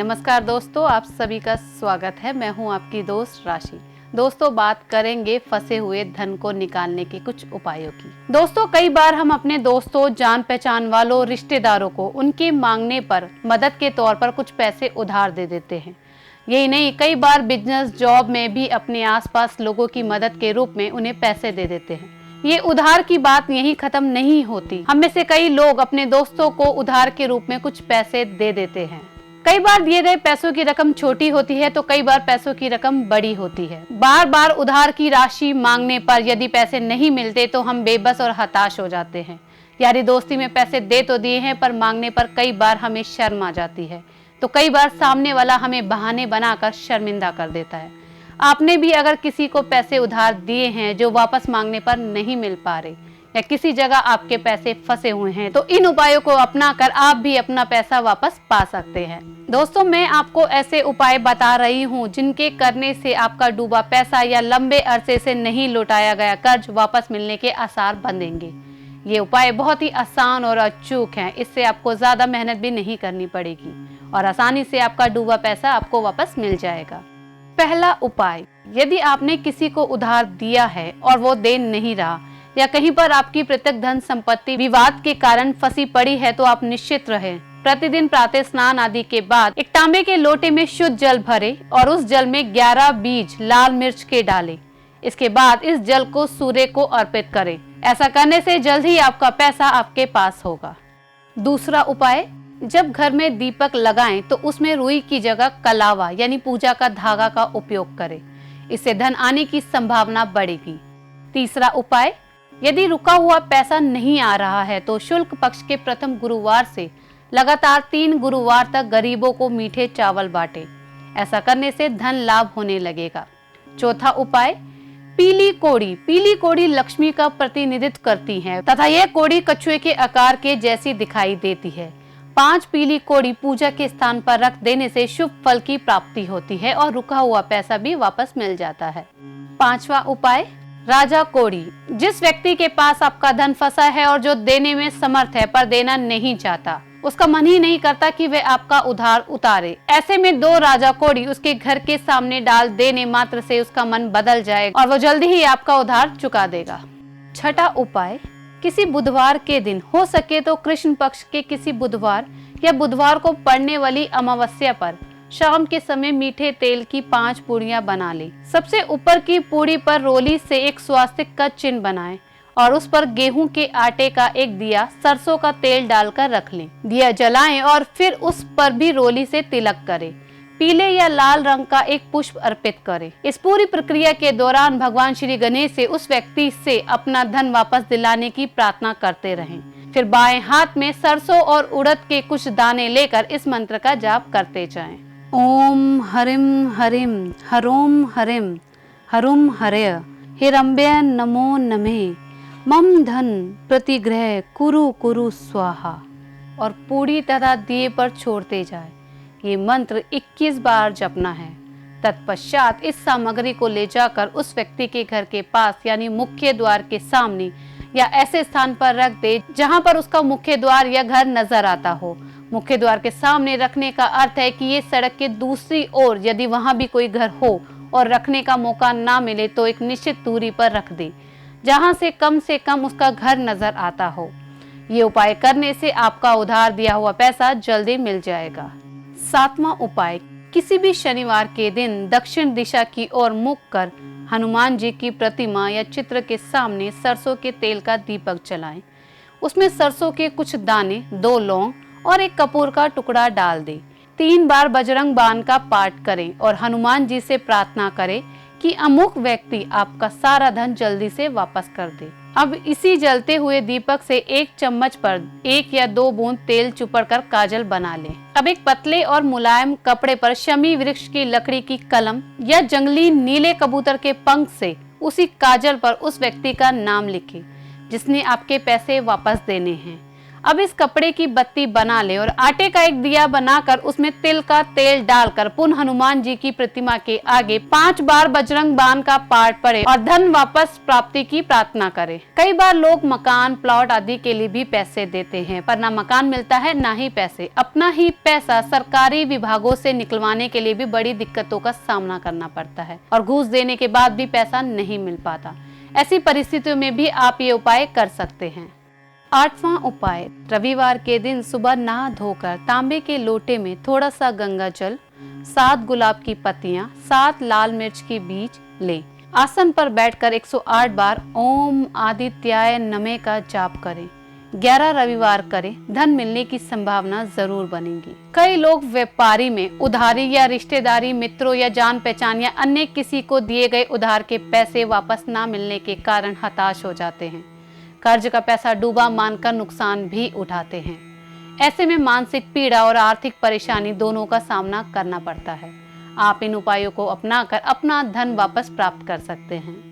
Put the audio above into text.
नमस्कार दोस्तों, आप सभी का स्वागत है। मैं हूं आपकी दोस्त राशि। दोस्तों, बात करेंगे फंसे हुए धन को निकालने के कुछ उपायों की। दोस्तों, कई बार हम अपने दोस्तों, जान पहचान वालों, रिश्तेदारों को उनके मांगने पर मदद के तौर पर कुछ पैसे उधार दे देते हैं। यही नहीं, कई बार बिजनेस, जॉब में भी अपने आसपास लोगों की मदद के रूप में उन्हें पैसे दे देते हैं। ये उधार की बात यहीं खत्म नहीं होती। हम में से कई लोग अपने दोस्तों को उधार के रूप में कुछ पैसे दे देते हैं। कई बार दिए गए पैसों की रकम छोटी होती है तो कई बार पैसों की रकम बड़ी होती है। बार बार उधार की राशि मांगने पर यदि पैसे नहीं मिलते तो हम बेबस और हताश हो जाते हैं। यारी दोस्ती में पैसे दे तो दिए हैं, पर मांगने पर कई बार हमें शर्म आ जाती है, तो कई बार सामने वाला हमें बहाने बनाकर शर्मिंदा कर देता है। आपने भी अगर किसी को पैसे उधार दिए हैं जो वापस मांगने पर नहीं मिल पा रहे, या किसी जगह आपके पैसे फंसे हुए हैं, तो इन उपायों को अपनाकर आप भी अपना पैसा वापस पा सकते हैं। दोस्तों, मैं आपको ऐसे उपाय बता रही हूँ जिनके करने से आपका डूबा पैसा या लंबे अरसे से नहीं लौटाया गया कर्ज वापस मिलने के आसार बंधेंगे। ये उपाय बहुत ही आसान और अचूक हैं। इससे आपको ज्यादा मेहनत भी नहीं करनी पड़ेगी और आसानी से आपका डूबा पैसा आपको वापस मिल जाएगा। पहला उपाय, यदि आपने किसी को उधार दिया है और वो दे नहीं रहा, या कहीं पर आपकी प्रत्यक्ष धन संपत्ति विवाद के कारण फंसी पड़ी है, तो आप निश्चित रहें। प्रतिदिन प्रातः स्नान आदि के बाद एक तांबे के लोटे में शुद्ध जल भरे और उस जल में 11 बीज लाल मिर्च के डालें। इसके बाद इस जल को सूर्य को अर्पित करें। ऐसा करने से जल्द ही आपका पैसा आपके पास होगा। दूसरा उपाय, जब घर में दीपक लगाएं तो उसमें रुई की जगह कलावा यानी पूजा का धागा का उपयोग करें। इससे धन आने की संभावना बढ़ेगी। तीसरा उपाय, यदि रुका हुआ पैसा नहीं आ रहा है तो शुक्ल पक्ष के प्रथम गुरुवार से लगातार 3 गुरुवार तक गरीबों को मीठे चावल बांटे। ऐसा करने से धन लाभ होने लगेगा। चौथा उपाय, पीली कोड़ी। पीली कोड़ी लक्ष्मी का प्रतिनिधित्व करती है तथा यह कोड़ी कछुए के आकार के जैसी दिखाई देती है। 5 पीली कोड़ी पूजा के स्थान पर रख देने से शुभ फल की प्राप्ति होती है और रुका हुआ पैसा भी वापस मिल जाता है। पांचवा उपाय, राजा कोड़ी। जिस व्यक्ति के पास आपका धन फंसा है और जो देने में समर्थ है पर देना नहीं चाहता, उसका मन ही नहीं करता कि वह आपका उधार उतारे, ऐसे में 2 राजा कोड़ी उसके घर के सामने डाल देने मात्र से उसका मन बदल जाएगा और वो जल्दी ही आपका उधार चुका देगा। छठा उपाय, किसी बुधवार के दिन, हो सके तो कृष्ण पक्ष के किसी बुधवार या बुधवार को पड़ने वाली अमावस्या पर शाम के समय मीठे तेल की 5 पूड़ियाँ बना लें। सबसे ऊपर की पूड़ी पर रोली से एक स्वास्तिक का चिन्ह बनाएं और उस पर गेहूं के आटे का एक दिया सरसों का तेल डालकर रख लें। दिया जलाएं और फिर उस पर भी रोली से तिलक करें। पीले या लाल रंग का एक पुष्प अर्पित करें। इस पूरी प्रक्रिया के दौरान भगवान श्री गणेश से उस व्यक्ति से अपना धन वापस दिलाने की प्रार्थना करते रहें। फिर बाएं हाथ में सरसों और उड़द के कुछ दाने लेकर इस मंत्र का जाप करते जाएं। ओम हरिम हरिम हरोम हरिम हरुम हरय हिरंबे नमो नमे मम धन प्रतिग्रह कुरु कुरु स्वाहा, और पूरी तथा दिए पर छोड़ते जाए। ये मंत्र 21 बार जपना है। तत्पश्चात इस सामग्री को ले जाकर उस व्यक्ति के घर के पास यानी मुख्य द्वार के सामने या ऐसे स्थान पर रख दे जहां पर उसका मुख्य द्वार या घर नजर आता हो। मुख्य द्वार के सामने रखने का अर्थ है कि ये सड़क के दूसरी ओर यदि वहां भी कोई घर हो और रखने का मौका ना मिले तो एक निश्चित दूरी पर रख दे जहां से कम उसका घर नजर आता हो। ये उपाय करने से आपका उधार दिया हुआ पैसा जल्दी मिल जाएगा। 7वां उपाय, किसी भी शनिवार के दिन दक्षिण दिशा की ओर मुख कर हनुमान जी की प्रतिमा या चित्र के सामने सरसों के तेल का दीपक जलाएं। उसमें सरसों के कुछ दाने, 2 लौंग और एक कपूर का टुकड़ा डाल दें। 3 बार बजरंग बाण का पाठ करें और हनुमान जी से प्रार्थना करें कि अमुक व्यक्ति आपका सारा धन जल्दी से वापस कर दे। अब इसी जलते हुए दीपक से 1 चम्मच पर 1 या 2 बूंद तेल चुपड़कर काजल बना लें। अब एक पतले और मुलायम कपड़े पर शमी वृक्ष की लकड़ी की कलम या जंगली नीले कबूतर के पंख से उसी काजल पर उस व्यक्ति का नाम लिखें जिसने आपके पैसे वापस देने हैं। अब इस कपड़े की बत्ती बना ले और आटे का एक दिया बनाकर उसमें तिल का तेल डालकर पुनः हनुमान जी की प्रतिमा के आगे 5 बार बजरंग बाण का पाठ पढ़े और धन वापस प्राप्ति की प्रार्थना करे। कई बार लोग मकान, प्लॉट आदि के लिए भी पैसे देते हैं, पर ना मकान मिलता है ना ही पैसे। अपना ही पैसा सरकारी विभागों से निकलवाने के लिए भी बड़ी दिक्कतों का सामना करना पड़ता है और घूस देने के बाद भी पैसा नहीं मिल पाता। ऐसी परिस्थितियों में भी आप ये उपाय कर सकते हैं। 8वां उपाय, रविवार के दिन सुबह नहा धोकर तांबे के लोटे में थोड़ा सा गंगा जल, 7 गुलाब की पत्तियां, 7 लाल मिर्च के बीज ले आसन पर बैठकर 108 बार ओम आदित्याय नमः का जाप करें। 11 रविवार करें, धन मिलने की संभावना जरूर बनेगी। कई लोग व्यापारी में उधारी या रिश्तेदारी, मित्रों या जान पहचान या अन्य किसी को दिए गए उधार के पैसे वापस ना मिलने के कारण हताश हो जाते हैं। कर्ज का पैसा डूबा मानकर नुकसान भी उठाते हैं। ऐसे में मानसिक पीड़ा और आर्थिक परेशानी दोनों का सामना करना पड़ता है। आप इन उपायों को अपनाकर अपना धन वापस प्राप्त कर सकते हैं।